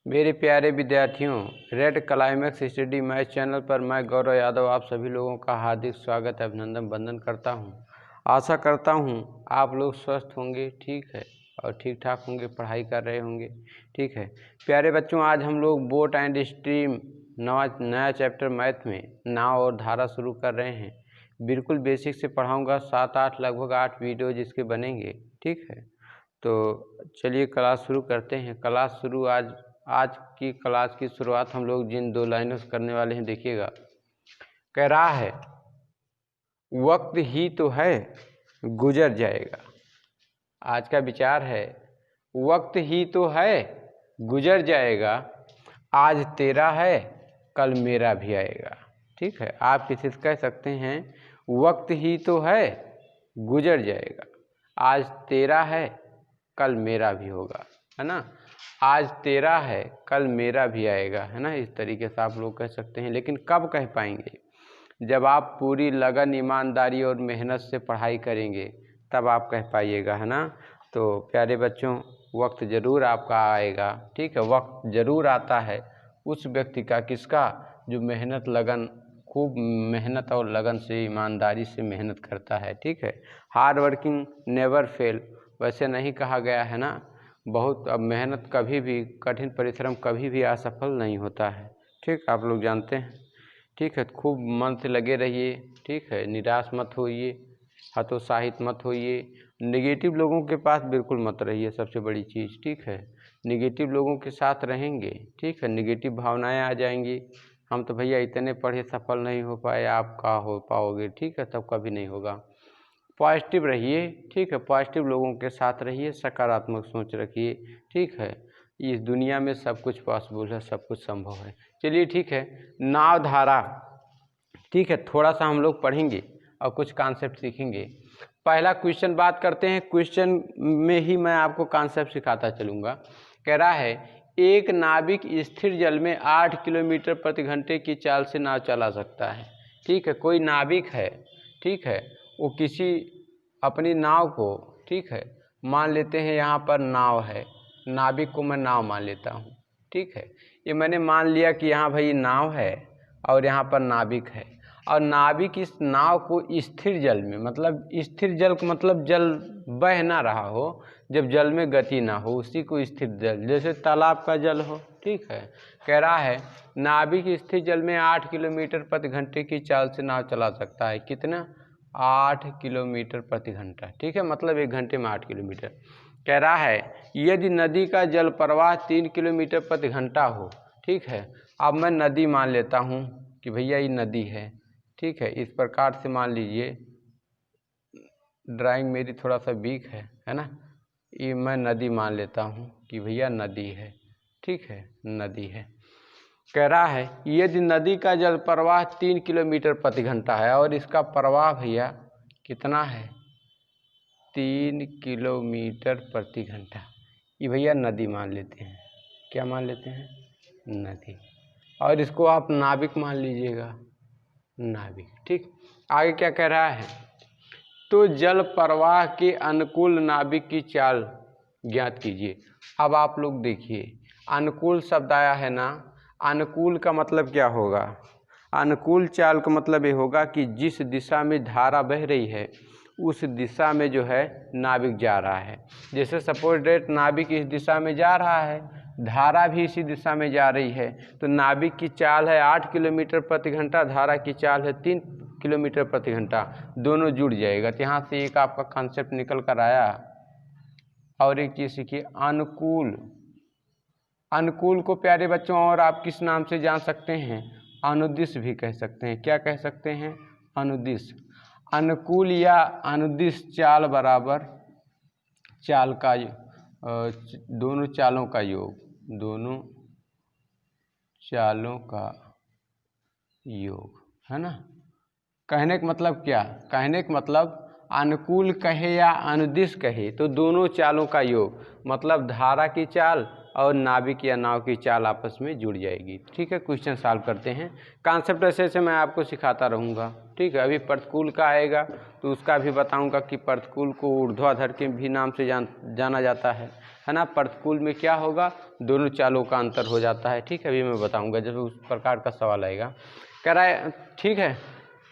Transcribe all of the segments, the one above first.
मेरे प्यारे विद्यार्थियों, red climax study math channel पर मैं गौरव यादव आप सभी लोगों का हार्दिक स्वागत अभिनंदन वंदन करता हूं। आशा करता हूं आप लोग स्वस्थ होंगे, ठीक है, और ठीक ठाक होंगे, पढ़ाई कर रहे होंगे, ठीक है। प्यारे बच्चों, आज हम लोग बोट एंड स्ट्रीम नया चैप्टर मैथ में नाव और धारा शुरू कर रहे हैं। बिल्कुल बेसिक से पढ़ाऊँगा, 7-8 लगभग 8 वीडियो जिसके बनेंगे, ठीक है। तो चलिए क्लास शुरू करते हैं। क्लास शुरू आज की क्लास की शुरुआत हम लोग जिन 2 लाइनों से करने वाले हैं, देखिएगा। कह रहा है वक्त ही तो है गुजर जाएगा। आज का विचार है वक्त ही तो है गुजर जाएगा, आज तेरा है कल मेरा भी आएगा, ठीक है। आप किसी से कह सकते हैं वक्त ही तो है गुजर जाएगा, आज तेरा है कल मेरा भी होगा, है ना। आज तेरा है कल मेरा भी आएगा, है ना। इस तरीके से आप लोग कह सकते हैं, लेकिन कब कह पाएंगे? जब आप पूरी लगन, ईमानदारी और मेहनत से पढ़ाई करेंगे तब आप कह पाइएगा, है ना। तो प्यारे बच्चों, वक्त ज़रूर आपका आएगा, ठीक है। वक्त ज़रूर आता है उस व्यक्ति का, किसका? जो मेहनत, लगन, खूब मेहनत और लगन से, ईमानदारी से मेहनत करता है, ठीक है। हार्ड वर्किंग नेवर फेल, वैसे नहीं कहा गया है ना। बहुत अब मेहनत कभी भी, कठिन परिश्रम कभी भी असफल नहीं होता है, ठीक, आप लोग जानते हैं, ठीक है। खूब मन से लगे रहिए, ठीक है। निराश मत होइए, हतोत्साहित मत होइए, नेगेटिव लोगों के पास बिल्कुल मत रहिए, सबसे बड़ी चीज़, ठीक है। नेगेटिव लोगों के साथ रहेंगे, ठीक है, नेगेटिव भावनाएं आ जाएंगी। हम तो भैया इतने पढ़े, सफल नहीं हो पाए, आप का हो पाओगे, ठीक है, तब कभी नहीं होगा। पॉजिटिव रहिए, ठीक है, पॉजिटिव लोगों के साथ रहिए, सकारात्मक सोच रखिए, ठीक है। इस दुनिया में सब कुछ पॉसिबल है, सब कुछ संभव है। चलिए ठीक है, नाव धारा, ठीक है, थोड़ा सा हम लोग पढ़ेंगे और कुछ कॉन्सेप्ट सीखेंगे। पहला क्वेश्चन बात करते हैं, क्वेश्चन में ही मैं आपको कॉन्सेप्ट सिखाता चलूँगा। कह रहा है एक नाविक स्थिर जल में 8 किलोमीटर प्रति घंटे की चाल से नाव चला सकता है, ठीक है। कोई नाविक है, ठीक है, वो किसी अपनी नाव को, ठीक है, मान लेते हैं यहाँ पर नाव है, नाविक को मैं नाव मान लेता हूँ, ठीक है। ये मैंने मान लिया कि यहाँ भाई नाव है और यहाँ पर नाविक है, और नाविक इस नाव को स्थिर जल में, मतलब स्थिर जल को मतलब जल बह ना रहा हो, जब जल में गति ना हो, उसी को स्थिर जल, जैसे तालाब का जल हो, ठीक है। कह रहा है नाविक स्थिर जल में 8 किलोमीटर प्रति घंटे की चाल से नाव चला सकता है। कितना? 8 किलोमीटर प्रति घंटा, ठीक है, मतलब 1 घंटे में 8 किलोमीटर। कह रहा है यदि नदी का जल प्रवाह 3 किलोमीटर प्रति घंटा हो, ठीक है। अब मैं नदी मान लेता हूँ कि भैया ये नदी है, ठीक है। इस प्रकार से मान लीजिए, ड्राइंग मेरी थोड़ा सा वीक है ना। ये मैं नदी मान लेता हूँ कि भैया नदी है, ठीक है, नदी है। कह रहा है यदि नदी का जल प्रवाह 3 किलोमीटर प्रति घंटा है और इसका प्रवाह भैया कितना है? 3 किलोमीटर प्रति घंटा, ये भैया नदी मान लेते हैं। क्या मान लेते हैं? नदी। और इसको आप नाविक मान लीजिएगा, नाविक, ठीक। आगे क्या कह रहा है? तो जल प्रवाह के अनुकूल नाविक की चाल ज्ञात कीजिए। अब आप लोग देखिए, अनुकूल शब्द आया है ना, अनुकूल का मतलब क्या होगा? अनुकूल चाल का मतलब ये होगा कि जिस दिशा में धारा बह रही है उस दिशा में जो है नाविक जा रहा है। जैसे सपोज डेट नाविक इस दिशा में जा रहा है, धारा भी इसी दिशा में जा रही है, तो नाविक की चाल है 8 किलोमीटर प्रति घंटा, धारा की चाल है 3 किलोमीटर प्रति घंटा, दोनों जुड़ जाएगा। तो यहाँ से एक आपका कॉन्सेप्ट निकल कर आया। और एक चीज़ सीखिए, अनुकूल। अनुकूल को प्यारे बच्चों और आप किस नाम से जान सकते हैं? अनुदिश भी कह सकते हैं। क्या कह सकते हैं? अनुदिश। अनुकूल या अनुदिश चाल बराबर चाल का दोनों चालों का योग, दोनों चालों का योग, है ना। कहने का मतलब क्या? कहने का मतलब अनुकूल कहे या अनुदिश कहे तो दोनों चालों का योग, मतलब धारा की चाल और नाविक या नाव की चाल आपस में जुड़ जाएगी, ठीक है। क्वेश्चन सॉल्व करते हैं। कॉन्सेप्ट ऐसे ऐसे मैं आपको सिखाता रहूँगा, ठीक है। अभी प्रतिकूल का आएगा तो उसका भी बताऊँगा कि प्रतिकूल को ऊर्ध्वाधर के भी नाम से जाना जाता है है ना, प्रतिकूल में क्या होगा, दोनों चालों का अंतर हो जाता है। ठीक है, अभी मैं बताऊंगा जब उस प्रकार का सवाल आएगा। कह रहा है, ठीक है,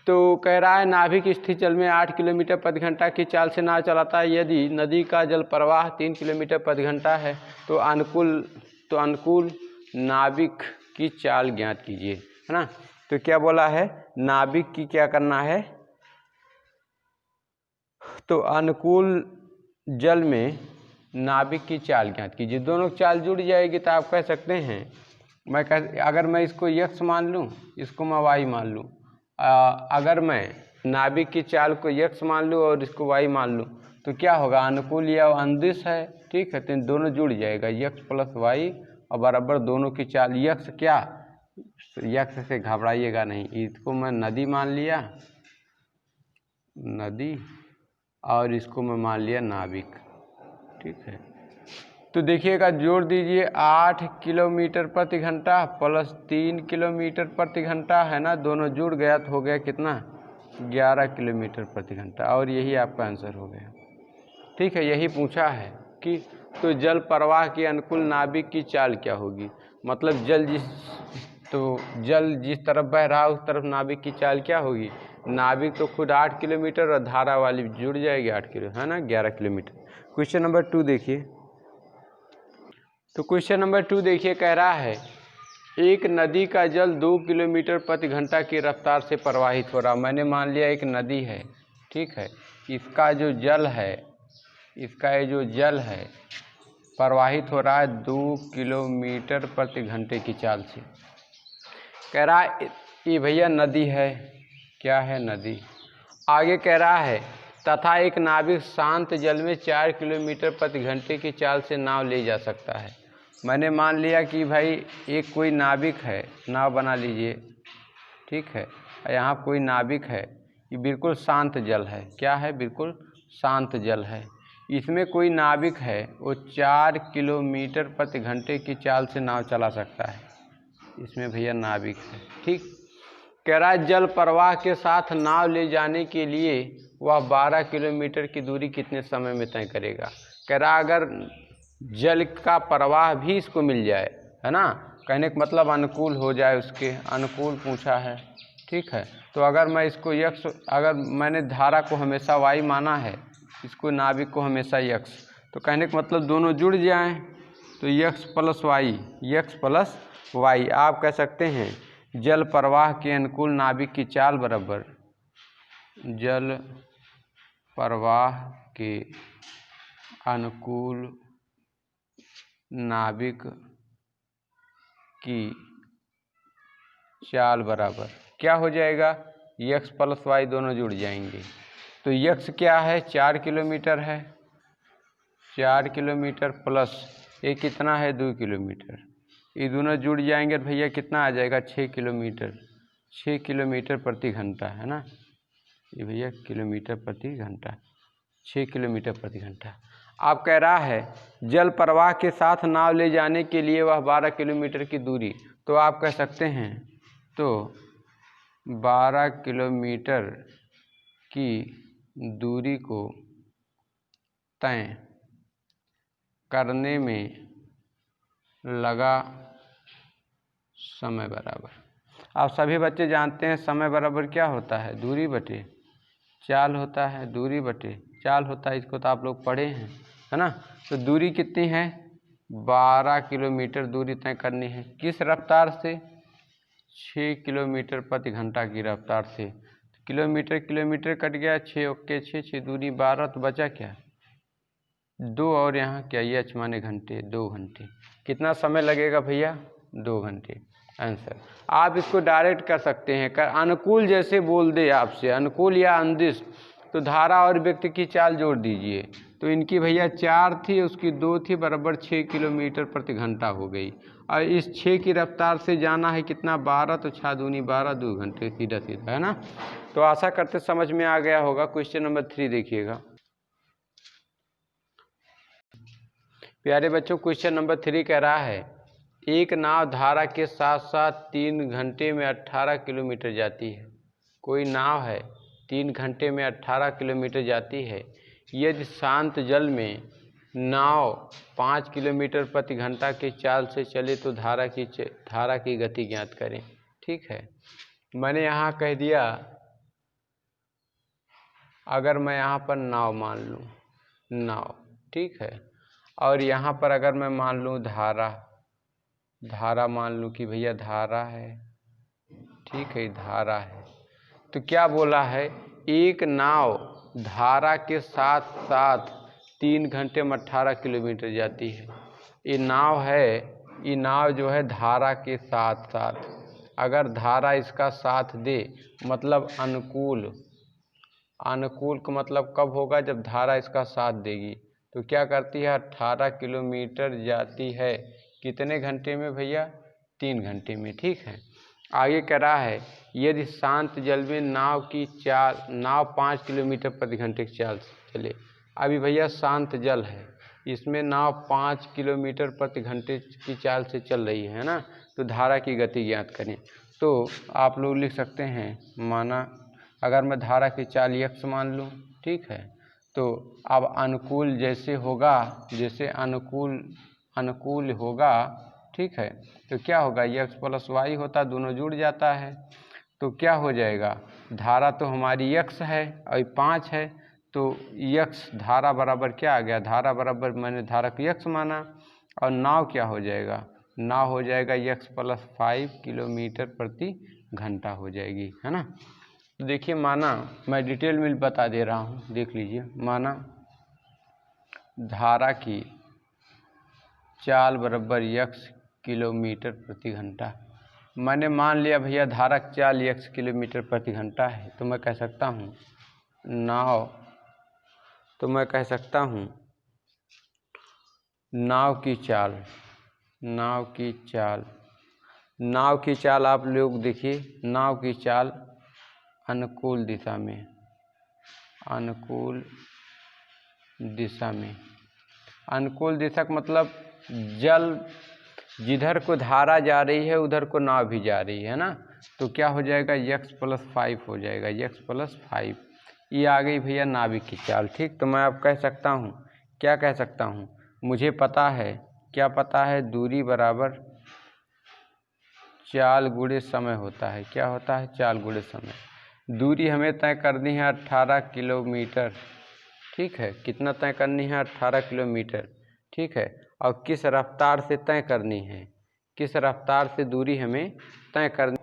तो कह रहा है नाभिक स्थिर जल में 8 किलोमीटर प्रति घंटा की चाल से नाव चलाता है। यदि नदी का जल प्रवाह 3 किलोमीटर प्रति घंटा है तो अनुकूल नाभिक की चाल ज्ञात कीजिए, है ना। तो क्या बोला है, नाभिक की क्या करना है, तो अनुकूल जल में नाभिक की चाल ज्ञात कीजिए। दोनों चाल जुड़ जाएगी तो आप कह सकते हैं, अगर मैं इसको x मान लूँ, इसको मैं y मान लूँ, अगर मैं नाभिक की चाल को x मान लूँ और इसको y मान लूँ तो क्या होगा, अनुकूल या अंदिश है। ठीक है, तो इन दोनों जुड़ जाएगा, x प्लस y और बराबर दोनों की चाल। x क्या, x से घबराइएगा नहीं, इसको मैं नदी मान लिया, नदी, और इसको मैं मान लिया नाभिक। ठीक है, तो देखिएगा, जोड़ दीजिए, 8 किलोमीटर प्रति घंटा प्लस 3 किलोमीटर प्रति घंटा, है ना, दोनों जुड़ गया तो हो गया कितना, 11 किलोमीटर प्रति घंटा, और यही आपका आंसर हो गया। ठीक है, यही पूछा है कि तो जल प्रवाह के अनुकूल नाभिक की चाल क्या होगी, मतलब जल जिस तरफ बह रहा है उस तरफ नाभिक की चाल क्या होगी। नाभिक तो खुद 8 किलोमीटर और धारा वाली जुड़ जाएगी 8 किलो, है ना, 11 किलोमीटर। क्वेश्चन नंबर 2 देखिए, तो क्वेश्चन नंबर 2 देखिए, कह रहा है एक नदी का जल 2 किलोमीटर प्रति घंटा की रफ्तार से प्रवाहित हो रहा। मैंने मान लिया एक नदी है, ठीक है, इसका जो जल है, इसका ये जो जल है प्रवाहित हो रहा है 2 किलोमीटर प्रति घंटे की चाल से। कह रहा है ये भैया नदी है, क्या है, नदी। आगे कह रहा है तथा एक नाविक शांत जल में 4 किलोमीटर प्रति घंटे की चाल से नाव ले जा सकता है। मैंने मान लिया कि भाई एक कोई नाविक है, नाव बना लीजिए, ठीक है, यहाँ कोई नाविक है, ये बिल्कुल शांत जल है, क्या है, बिल्कुल शांत जल है, इसमें कोई नाविक है, वो 4 किलोमीटर प्रति घंटे की चाल से नाव चला सकता है, इसमें भैया नाविक है। ठीक, कह रहा है जल प्रवाह के साथ नाव ले जाने के लिए वह 12 किलोमीटर की दूरी कितने समय में तय करेगा। कह रहा अगर जल का प्रवाह भी इसको मिल जाए, है ना, कहने का मतलब अनुकूल हो जाए, उसके अनुकूल पूछा है। ठीक है, तो अगर मैं इसको अगर मैंने धारा को हमेशा y माना है, इसको नाविक को हमेशा x, तो कहने का मतलब दोनों जुड़ जाएं तो x प्लस वाई आप कह सकते हैं जल प्रवाह के अनुकूल नाभिक की चाल बराबर जल प्रवाह के अनुकूल नाभिक की चाल बराबर क्या हो जाएगा, x प्लस वाई दोनों जुड़ जाएंगे। तो x क्या है, 4 किलोमीटर है, 4 किलोमीटर प्लस ये कितना है, 2 किलोमीटर, ये दोनों जुड़ जाएंगे भैया कितना आ जाएगा, 6 किलोमीटर, 6 किलोमीटर प्रति घंटा, है ना, ये भैया किलोमीटर प्रति घंटा, 6 किलोमीटर प्रति घंटा। आप कह रहा है जल प्रवाह के साथ नाव ले जाने के लिए वह 12 किलोमीटर की दूरी, तो आप कह सकते हैं तो 12 किलोमीटर की दूरी को तय करने में लगा समय बराबर। आप सभी बच्चे जानते हैं समय बराबर क्या होता है, दूरी बटे चाल होता है, दूरी बटे चाल होता है, इसको तो आप लोग पढ़े हैं, है ना। तो दूरी कितनी है, 12 किलोमीटर दूरी तय करनी है, किस रफ्तार से, 6 किलोमीटर प्रति घंटा की रफ्तार से। किलोमीटर किलोमीटर कट गया, 6 ओके 6 दूरी 12, तो बचा क्या, 2, और यहाँ क्या, ये माने घंटे, 2 घंटे। कितना समय लगेगा भैया, 2 घंटे। आंसर आप इसको डायरेक्ट कर सकते हैं, अनुकूल जैसे बोल दे आपसे, अनुकूल या अंदिश, तो धारा और व्यक्ति की चाल जोड़ दीजिए, तो इनकी भैया 4 थी, उसकी 2 थी, बराबर 6 किलोमीटर प्रति घंटा हो गई। और इस 6 की रफ्तार से जाना है कितना, 12, तो 6 दूनी 12, 2 घंटे, सीधा सीधा, है ना। तो आशा करते समझ में आ गया होगा। क्वेश्चन नंबर 3 देखिएगा प्यारे बच्चों, क्वेश्चन नंबर 3 कह रहा है एक नाव धारा के साथ साथ 3 घंटे में 18 किलोमीटर जाती है। कोई नाव है 3 घंटे में 18 किलोमीटर जाती है। यदि शांत जल में नाव 5 किलोमीटर प्रति घंटा की चाल से चले तो धारा की गति ज्ञात करें। ठीक है, मैंने यहाँ कह दिया, अगर मैं यहाँ पर नाव मान लूँ, नाव, ठीक है, और यहाँ पर अगर मैं मान लूँ धारा मान लूँ कि भैया धारा है, ठीक है, धारा है, तो क्या बोला है, एक नाव धारा के साथ साथ 3 घंटे में 18 किलोमीटर जाती है। ये नाव है, ये नाव जो है धारा के साथ साथ, अगर धारा इसका साथ दे, मतलब अनुकूल का मतलब कब होगा, जब धारा इसका साथ देगी। तो क्या करती है, 18 किलोमीटर जाती है कितने घंटे में भैया, 3 घंटे में। ठीक है, आगे कह रहा है यदि शांत जल में नाव 5 किलोमीटर प्रति घंटे की चाल से चले। अभी भैया शांत जल है, इसमें नाव 5 किलोमीटर प्रति घंटे की चाल से चल रही है ना, तो धारा की गति ज्ञात करें। तो आप लोग लिख सकते हैं, माना अगर मैं धारा की चाल x मान लूँ, ठीक है, तो अब अनुकूल जैसे होगा, जैसे अनुकूल होगा, ठीक है, तो क्या होगा, x प्लस y होता, दोनों जुड़ जाता है, तो क्या हो जाएगा, धारा तो हमारी x है और 5 है, तो x धारा बराबर क्या आ गया, धारा बराबर मैंने धारा को x माना, और नाव क्या हो जाएगा, नाव हो जाएगा x प्लस 5 किलोमीटर प्रति घंटा हो जाएगी, है ना। तो देखिए, माना मैं डिटेल में बता दे रहा हूँ, देख लीजिए, माना धारा की चाल बराबर x किलोमीटर प्रति घंटा, मैंने मान लिया भैया धारा की चाल x किलोमीटर प्रति घंटा है, तो मैं कह सकता हूँ नाव की चाल आप लोग देखिए, नाव की चाल अनुकूल दिशा का मतलब जल जिधर को धारा जा रही है उधर को नाव भी जा रही है ना, तो क्या हो जाएगा, x प्लस 5 हो जाएगा, x प्लस 5, ये आ गई भैया नाविक की चाल। ठीक, तो मैं अब कह सकता हूँ, क्या कह सकता हूँ, मुझे पता है, क्या पता है, दूरी बराबर चाल गुणे समय होता है। क्या होता है, चाल गुणे समय। दूरी हमें तय करनी है 18 किलोमीटर, ठीक है, कितना तय करनी है, 18 किलोमीटर, ठीक है, और किस रफ्तार से तय करनी है, किस रफ्तार से दूरी हमें तय करनी।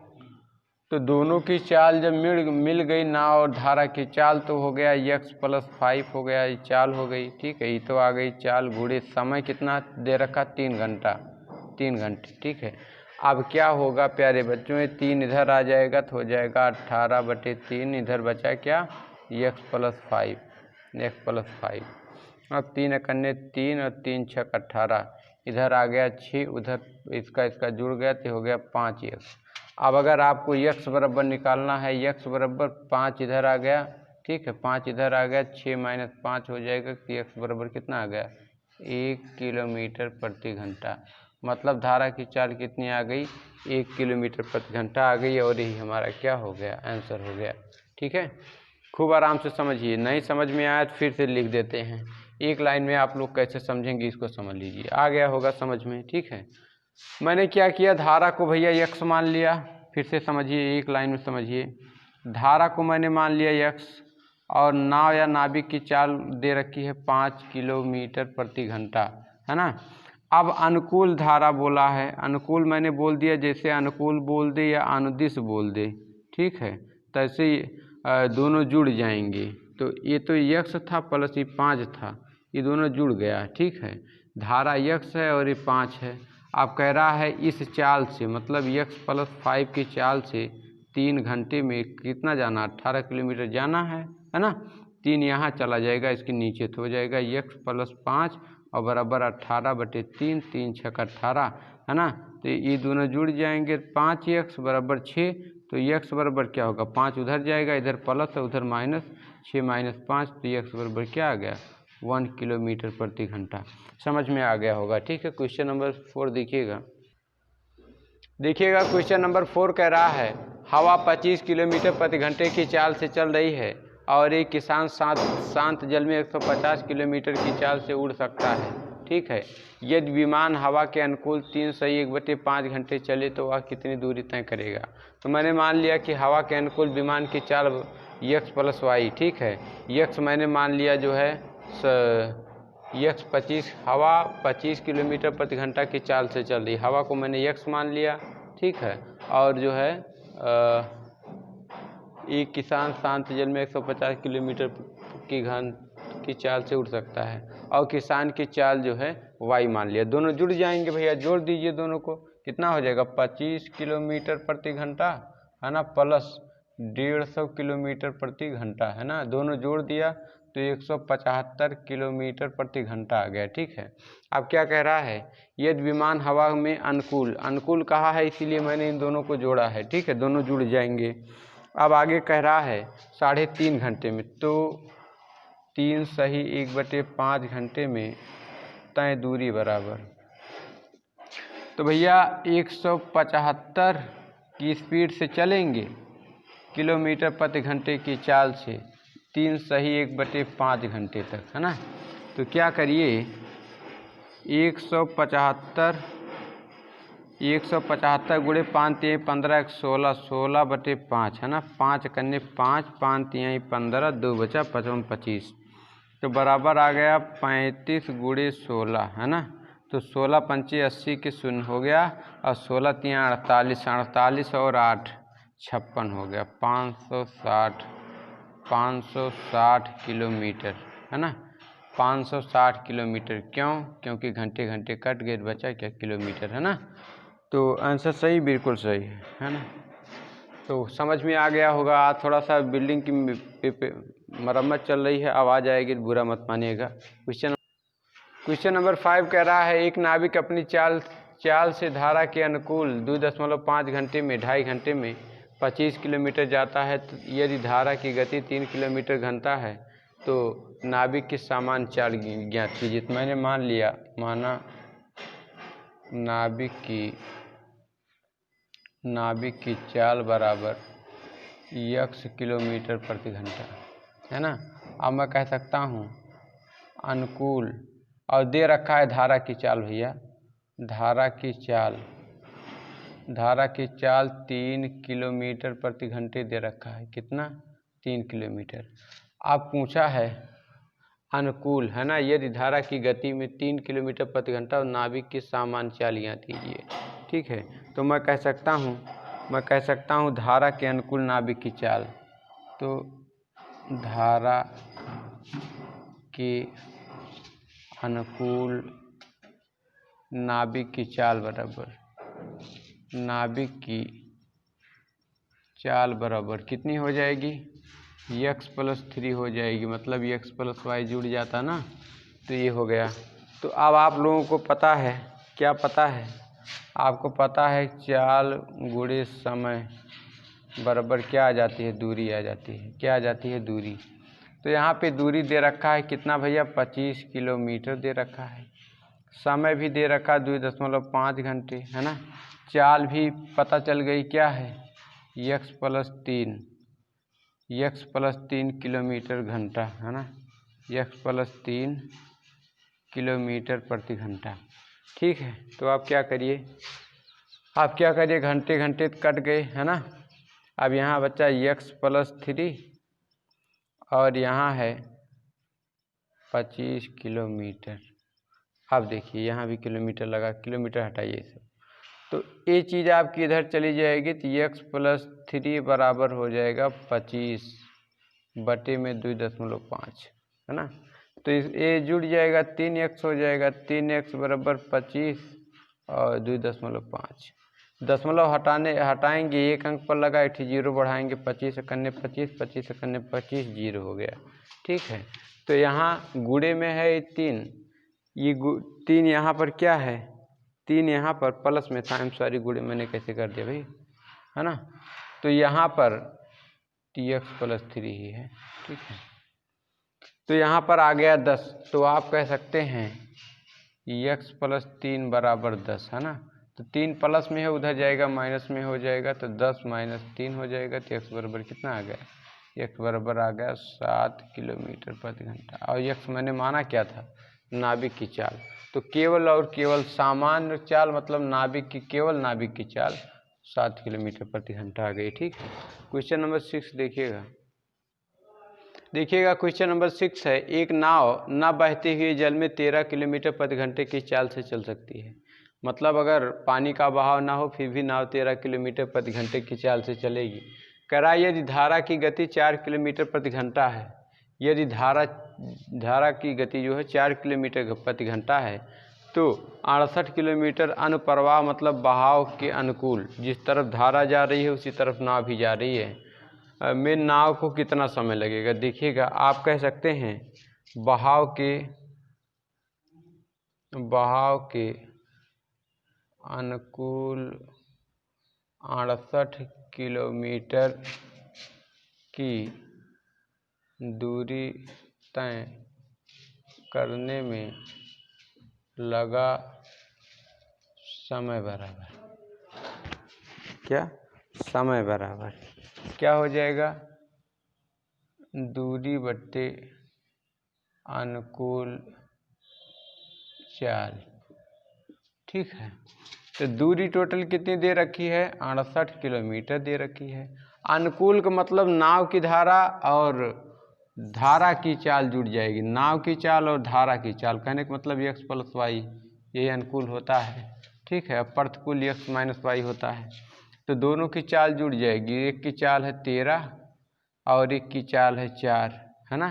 तो दोनों की चाल जब मिल गई, नाव और धारा की चाल, तो हो गया x प्लस 5 हो गया, ये चाल हो गई, ठीक है, ये तो आ गई चाल गुणे समय, कितना दे रखा, 3 घंटे, ठीक है। अब क्या होगा प्यारे बच्चों, ये 3 इधर आ जाएगा तो हो जाएगा 18/3, इधर बचा क्या, x प्लस 5, अब 3 एकन्ने 3 और 3 छक 18, इधर आ गया 6, उधर इसका जुड़ गया तो हो गया 5x। अब अगर आपको x बराबर निकालना है, x बराबर 5 इधर आ गया, ठीक है, 5 इधर आ गया, 6 माइनस 5 हो जाएगा कि x बराबर कितना आ गया, 1 किलोमीटर प्रति घंटा। मतलब धारा की चाल कितनी आ गई, 1 किलोमीटर प्रति घंटा आ गई, और यही हमारा क्या हो गया, आंसर हो गया। ठीक है, खूब आराम से समझिए, नहीं समझ में आया तो फिर से लिख देते हैं, एक लाइन में आप लोग कैसे समझेंगे इसको समझ लीजिए, आ गया होगा समझ में। ठीक है, मैंने क्या किया, धारा को भैया x मान लिया, फिर से समझिए, एक लाइन में समझिए, धारा को मैंने मान लिया x, और नाव या नाविक की चाल दे रखी है 5 किलोमीटर प्रति घंटा, है ना। अब अनुकूल धारा बोला है, अनुकूल मैंने बोल दिया, जैसे अनुकूल बोल दे या अनुदिश बोल दे, ठीक है, तो ऐसे दोनों जुड़ जाएंगे, तो ये तो x था प्लस ये 5 था, ये दोनों जुड़ गया, ठीक है, धारा x है और ये 5 है। अब कह रहा है इस चाल से, मतलब x प्लस 5 की चाल से 3 घंटे में कितना जाना, 18 किलोमीटर जाना है ना। 3 यहाँ चला जाएगा, इसके नीचे तो हो जाएगा x प्लस 5 और बराबर 18/3, 3 छक 18, है ना। तो ये दोनों जुड़ जाएंगे, 5x बराबर 6, तो x बराबर क्या होगा, 5 उधर जाएगा, इधर प्लस है उधर माइनस, 6 माइनस 5, तो x बराबर क्या आ गया, 1 किलोमीटर प्रति घंटा। समझ में आ गया होगा। ठीक है, क्वेश्चन नंबर 4 देखिएगा, क्वेश्चन नंबर 4 कह रहा है हवा 25 किलोमीटर प्रति घंटे की चाल से चल रही है, और एक किसान शांत जल में 150 किलोमीटर की चाल से उड़ सकता है। ठीक है, यदि विमान हवा के अनुकूल 3 सही 1/5 घंटे चले तो वह कितनी दूरी तय करेगा। तो मैंने मान लिया कि हवा के अनुकूल विमान की चाल x + y। ठीक है, x मैंने मान लिया जो है x 25, हवा 25 किलोमीटर प्रति घंटा की चाल से चल रही, हवा को मैंने x मान लिया। ठीक है, और जो है एक किसान शांत जल में 150 किलोमीटर की चाल से उड़ सकता है, और किसान की चाल जो है y मान लिया। दोनों जुड़ जाएंगे भैया, जोड़ दीजिए दोनों को, कितना हो जाएगा 25 किलोमीटर प्रति घंटा है ना, प्लस 150 किलोमीटर प्रति घंटा है ना, दोनों जोड़ दिया तो 175 किलोमीटर प्रति घंटा आ गया। ठीक है, अब क्या कह रहा है, यदि विमान हवा में अनुकूल कहा है, इसीलिए मैंने इन दोनों को जोड़ा है। ठीक है, दोनों जुड़ जाएंगे। अब आगे कह रहा है 3.5 घंटे में, तो 3 सही 1/5 घंटे में तय दूरी बराबर, तो भैया 175 की स्पीड से चलेंगे किलोमीटर प्रति घंटे की चाल से 3 सही 1/5 घंटे तक, है ना। तो क्या करिए 175 गुणे 5 3 15 16 16/5 है ना, 5 कन्ने 5 5 3 15 2 बचा 55 25, तो बराबर आ गया 35 गुणे 16 है ना। तो 16 पंचे 80 के 0 हो गया, और 16 3 48 48 और 8 56 हो गया, 560 किलोमीटर है ना, 560 किलोमीटर। क्यों? क्योंकि घंटे घंटे कट गए, बचा क्या किलोमीटर, है ना। तो आंसर सही, बिल्कुल सही है ना। तो समझ में आ गया होगा। आज थोड़ा सा बिल्डिंग की मरम्मत चल रही है, आवाज़ आएगी बुरा मत मानिएगा। क्वेश्चन नंबर 5 कह रहा है, एक नाविक अपनी चाल से धारा के अनुकूल 2.5 घंटे में 2.5 घंटे में 25 किलोमीटर जाता है। तो यदि धारा की गति 3 किलोमीटर घंटा है तो नाविक की सामान्य चाल ज्ञात कीजिए। तो मैंने माना नाविक की चाल बराबर x किलोमीटर प्रति घंटा है ना। अब मैं कह सकता हूँ अनुकूल, और दे रखा है धारा की चाल भैया, धारा की चाल 3 किलोमीटर प्रति घंटे दे रखा है। कितना? 3 किलोमीटर। अब पूछा है अनुकूल, है ना, यदि धारा की गति में 3 किलोमीटर प्रति घंटा और नाविक की सामान्य चाल ज्ञात कीजिए। ठीक है, तो मैं कह सकता हूँ धारा के अनुकूल नाविक की चाल। तो धारा के अनुकूल नाविक की चाल बराबर कितनी हो जाएगी? x + 3 हो जाएगी, मतलब x + y जुड़ जाता ना, तो ये हो गया। तो अब आप लोगों को पता है, क्या पता है आपको? पता है चाल गुणे समय बराबर क्या आ जाती है? दूरी आ जाती है। क्या आ जाती है? दूरी। तो यहाँ पे दूरी दे रखा है कितना भैया? 25 किलोमीटर दे रखा है। समय भी दे रखा है 2.5 घंटे, है ना। चाल भी पता चल गई, क्या है? x + 3 किलोमीटर घंटा, है ना, x + 3 किलोमीटर प्रति घंटा। ठीक है, तो आप क्या करिए, घंटे घंटे कट गए, है ना। अब यहाँ बच्चा x + 3 और यहाँ है 25 किलोमीटर। अब देखिए यहाँ भी किलोमीटर लगा, किलोमीटर हटाइए सब, तो ये चीज़ आपकी इधर चली जाएगी, तो x + 3 बराबर हो जाएगा 25 बटे में 2.5, है ना। तो ये जुड़ जाएगा, 3x हो जाएगा, 3x बराबर 25 और 2.5। दशमलव हटाएंगे, एक अंक पर लगा, एक 0 बढ़ाएंगे, 25 कन्ने 25, 25 कन्ने 25, 0 हो गया। ठीक है, तो यहाँ गुणे में है 3, ये 3 यहाँ पर क्या है? 3 यहाँ पर प्लस में था, सॉरी गुणे मैंने कैसे कर दिया भाई, है ना। तो यहाँ पर x + 3 ही है। ठीक है, तो यहाँ पर आ गया 10, तो आप कह सकते हैं x + 3 बराबर 10, है ना। तो 3 प्लस में है, उधर जाएगा माइनस में हो जाएगा, तो 10 - 3 हो जाएगा। तो x बराबर कितना आ गया? यक्स बराबर आ गया 7 किलोमीटर प्रति घंटा। और यक्स मैंने माना क्या था, नाभिक की चाल। तो केवल और केवल सामान्य चाल मतलब नाभिक की, केवल नाभिक की चाल 7 किलोमीटर प्रति घंटा आ गई। ठीक है। क्वेश्चन नंबर 6 देखिएगा क्वेश्चन नंबर 6 है, एक नाव न बहते हुए जल में 13 किलोमीटर प्रति घंटे की चाल से चल सकती है। मतलब अगर पानी का बहाव ना हो फिर भी नाव 13 किलोमीटर प्रति घंटे की चाल से चलेगी। कह रहा है यदि धारा की गति 4 किलोमीटर प्रति घंटा है, यदि धारा की गति जो है 4 किलोमीटर प्रति घंटा है तो 68 किलोमीटर अनुप्रवाह मतलब बहाव के अनुकूल, जिस तरफ धारा जा रही है उसी तरफ नाव भी जा रही है, में नाव को कितना समय लगेगा। देखिएगा आप कह सकते हैं बहाव के अनुकूल 68 किलोमीटर की दूरी तय करने में लगा समय बराबर, क्या समय बराबर क्या हो जाएगा, दूरी बट्टे अनुकूल चाल। ठीक है। तो दूरी टोटल कितनी दे रखी है, 68 किलोमीटर दे रखी है। अनुकूल का मतलब नाव की धारा और धारा की चाल जुड़ जाएगी, नाव की चाल और धारा की चाल, कहने का मतलब x प्लस वाई, यही अनुकूल होता है। ठीक है। प्रतिकूल x माइनस वाई होता है। तो दोनों की चाल जुड़ जाएगी, एक की चाल है 13 और एक की चाल है 4, है ना।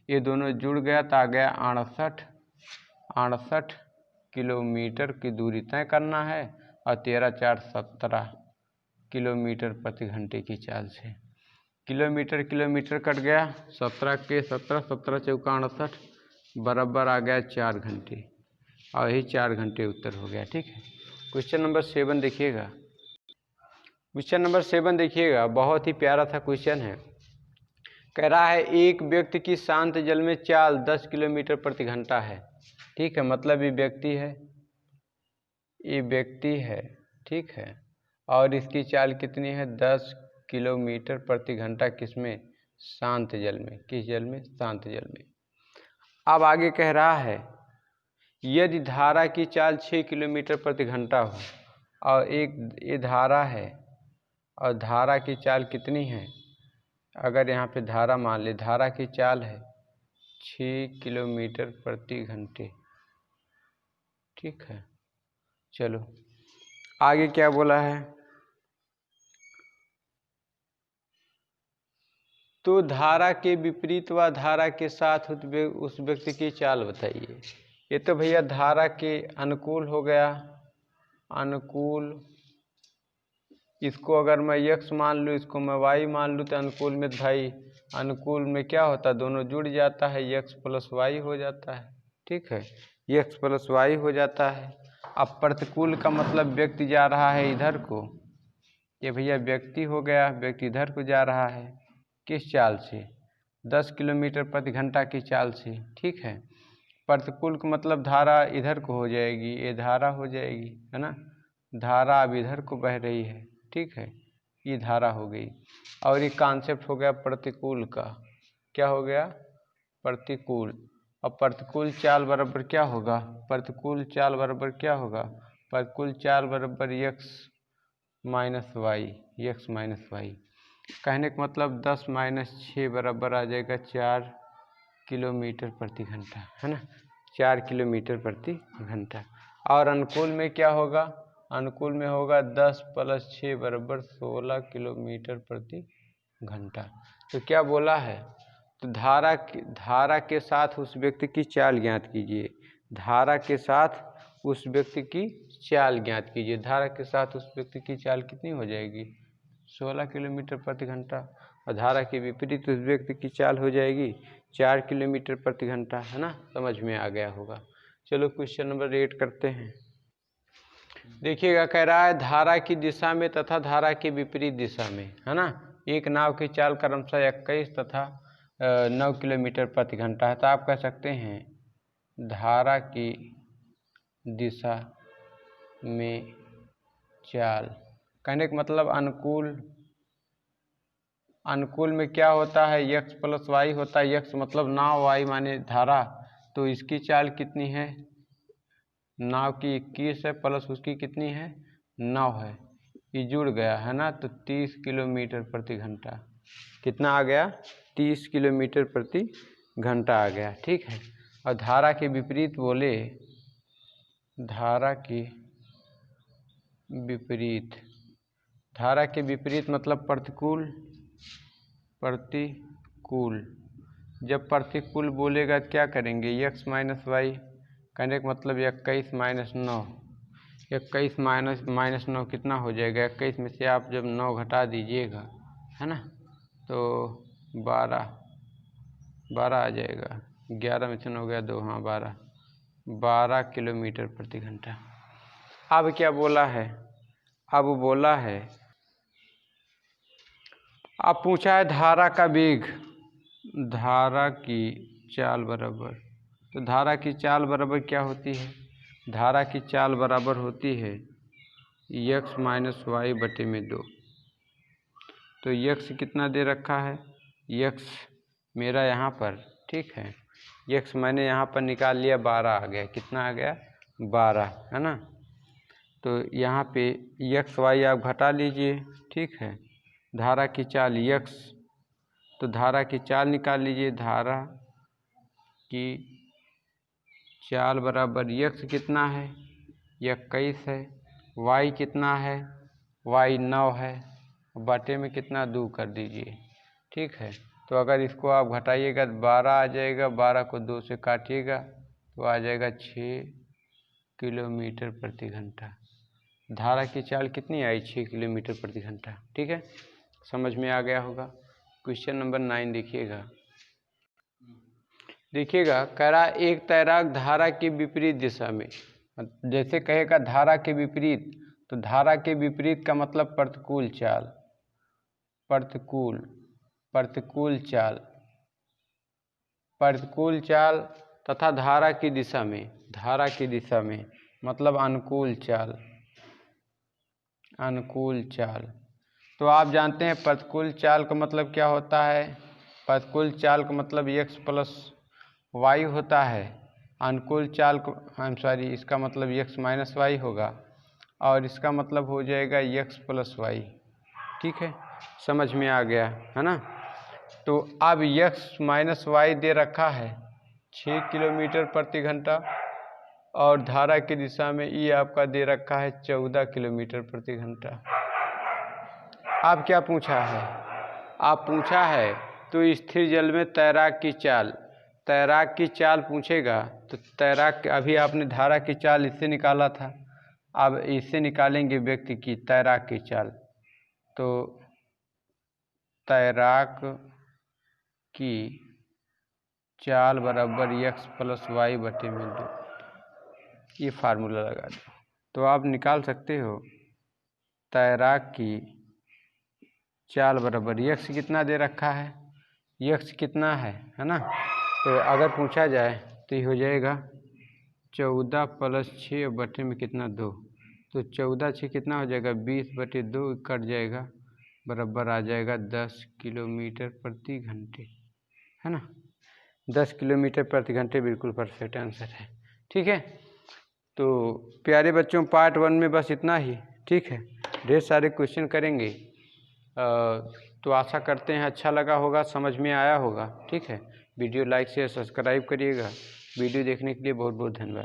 ये दोनों जुड़ गया तो आ गया 68 किलोमीटर की दूरी तय करना है और 13 4 17 किलोमीटर प्रति घंटे की चाल से। किलोमीटर कट गया, 17 के 17, 17 चौका 68 बराबर आ गया 4 घंटे, और यही 4 घंटे उत्तर हो गया। ठीक है। क्वेश्चन नंबर 7 देखिएगा। क्वेश्चन नंबर 7 देखिएगा, बहुत ही प्यारा सा क्वेश्चन है। कह रहा है एक व्यक्ति की शांत जल में चाल 10 किलोमीटर प्रति घंटा है। ठीक है। मतलब ये व्यक्ति है। ठीक है। और इसकी चाल कितनी है, 10 किलोमीटर प्रति घंटा, किसमें, शांत जल में। किस जल में, शांत जल में। अब आगे कह रहा है यदि धारा की चाल 6 किलोमीटर प्रति घंटा हो और ये धारा है और धारा की चाल कितनी है, अगर यहाँ पे धारा मान ले, धारा की चाल है 6 किलोमीटर प्रति घंटे। ठीक है। चलो आगे क्या बोला है, तो धारा के विपरीत व धारा के साथ उस व्यक्ति की चाल बताइए। ये तो भैया धारा के अनुकूल हो गया, अनुकूल। इसको अगर मैं x मान लूँ, इसको मैं y मान लूँ, तो अनुकूल में भाई अनुकूल में क्या होता है, दोनों जुड़ जाता है, x प्लस वाई हो जाता है। ठीक है। x प्लस वाई हो जाता है। अब प्रतिकूल का मतलब व्यक्ति जा रहा है इधर को, ये भैया व्यक्ति हो गया, व्यक्ति इधर को जा रहा है, किस चाल से, 10 किलोमीटर प्रति घंटा की चाल से। ठीक है। प्रतिकूल का मतलब धारा इधर को हो जाएगी, ये धारा हो जाएगी, है ना, धारा अब इधर को बह रही है। ठीक है। ये धारा हो गई। और ये कॉन्सेप्ट हो गया प्रतिकूल का, क्या हो गया, प्रतिकूल। अब प्रतिकूल चाल बराबर क्या होगा, प्रतिकूल चाल बराबर क्या होगा, प्रतिकूल चाल बराबर x माइनस वाई। कहने का मतलब 10 माइनस 6 बराबर आ जाएगा 4 किलोमीटर प्रति घंटा, है ना, 4 किलोमीटर प्रति घंटा। और अनुकूल में क्या होगा, अनुकूल में होगा 10 प्लस 6 बराबर 16 किलोमीटर प्रति घंटा। तो क्या बोला है, तो धारा के साथ उस व्यक्ति की चाल ज्ञात कीजिए, धारा के साथ उस व्यक्ति की चाल ज्ञात कीजिए। धारा के साथ उस व्यक्ति की चाल कितनी हो जाएगी, 16 किलोमीटर प्रति घंटा, और धारा के विपरीत उस व्यक्ति की चाल हो जाएगी 4 किलोमीटर प्रति घंटा, है ना। समझ में आ गया होगा। चलो क्वेश्चन नंबर 8 करते हैं। देखिएगा, कह रहा है धारा की दिशा में तथा धारा के विपरीत दिशा में, है ना, एक नाव की चाल क्रमशः 21 तथा 9 किलोमीटर प्रति घंटा है। तो आप कह सकते हैं धारा की दिशा में चाल, कहने का मतलब अनुकूल में क्या होता है, यक्स प्लस वाई होता है। यक्स मतलब नाव, वाई माने धारा। तो इसकी चाल कितनी है, नाव की 21 है प्लस उसकी कितनी है 9 है, ये जुड़ गया है ना, तो 30 किलोमीटर प्रति घंटा। कितना आ गया, 30 किलोमीटर प्रति घंटा आ गया। ठीक है। और धारा के विपरीत बोले, धारा के विपरीत, धारा के विपरीत मतलब प्रतिकूल, प्रतिकूल। जब प्रतिकूल बोलेगा क्या करेंगे, यक्स माइनस वाई, कहने का मतलब 21 माइनस 9, 21 माइनस 9 कितना हो जाएगा, 21 में से आप जब 9 घटा दीजिएगा है ना, तो 12 आ जाएगा। 11 में से 9 गया 2, हाँ 12 किलोमीटर प्रति घंटा। अब क्या बोला है, अब बोला है, अब पूछा है धारा का वेग, धारा की चाल बराबर। तो धारा की चाल बराबर क्या होती है, धारा की चाल बराबर होती है यक्स माइनस वाई बटे में 2। तो यक्स कितना दे रखा है, यक्स मेरा यहाँ पर, ठीक है, यक्स मैंने यहाँ पर निकाल लिया, 12 आ गया। कितना आ गया, 12 है ना। तो यहाँ पे यक्स वाई आप घटा लीजिए, ठीक है। धारा की चाल यक्स, तो धारा की चाल निकाल लीजिए, धारा की चाल बराबर यक्स कितना है, 21 है, वाई कितना है, वाई 9 है, बटे में कितना 2 कर दीजिए, ठीक है। तो अगर इसको आप घटाइएगा तो 12 आ जाएगा, 12 को 2 से काटिएगा तो आ जाएगा 6 किलोमीटर प्रति घंटा। धारा की चाल कितनी आई, 6 किलोमीटर प्रति घंटा। ठीक है, समझ में आ गया होगा। क्वेश्चन नंबर 9 देखिएगा, कह रहा एक तैराक धारा के विपरीत दिशा में, जैसे कहेगा धारा के विपरीत, तो धारा के विपरीत का मतलब प्रतिकूल चाल, प्रतिकूल चाल, प्रतिकूल चाल तथा धारा की दिशा में, धारा की दिशा में मतलब अनुकूल चाल, अनुकूल चाल। तो आप जानते हैं प्रतिकूल चाल का मतलब क्या होता है, प्रतिकूल चाल का मतलब यक्स प्लस वाई होता है। अनुकूल चाल को, इसका मतलब यक्स माइनस वाई होगा, और इसका मतलब हो जाएगा यक्स प्लस वाई। ठीक है, समझ में आ गया है ना। तो अब यक्स माइनस वाई दे रखा है 6 किलोमीटर प्रति घंटा, और धारा की दिशा में ई आपका दे रखा है 14 किलोमीटर प्रति घंटा। अब क्या पूछा है, आप पूछा है तो स्थिर जल में तैराक की चाल, तैराक की चाल पूछेगा तो तैराक, अभी आपने धारा की चाल इससे निकाला था, अब इससे निकालेंगे व्यक्ति की तैराक की चाल। तो तैराक की चाल बराबर यक्स प्लस वाई बटे में 2, ये फार्मूला लगा दो तो आप निकाल सकते हो। तैराक की चाल बराबर यक्स कितना दे रखा है, यक्स कितना है ना। तो अगर पूछा जाए तो ये हो जाएगा 14 प्लस 6 बटे में कितना 2, तो 14 6 कितना हो जाएगा 20 बटे 2 कट जाएगा, बराबर आ जाएगा 10 किलोमीटर प्रति घंटे, है ना। 10 किलोमीटर प्रति घंटे बिल्कुल परफेक्ट आंसर है। ठीक है, तो प्यारे बच्चों पार्ट 1 में बस इतना ही। ठीक है, ढेर सारे क्वेश्चन करेंगे, तो आशा करते हैं अच्छा लगा होगा, समझ में आया होगा। ठीक है, वीडियो लाइक शेयर सब्सक्राइब करिएगा। वीडियो देखने के लिए बहुत बहुत धन्यवाद।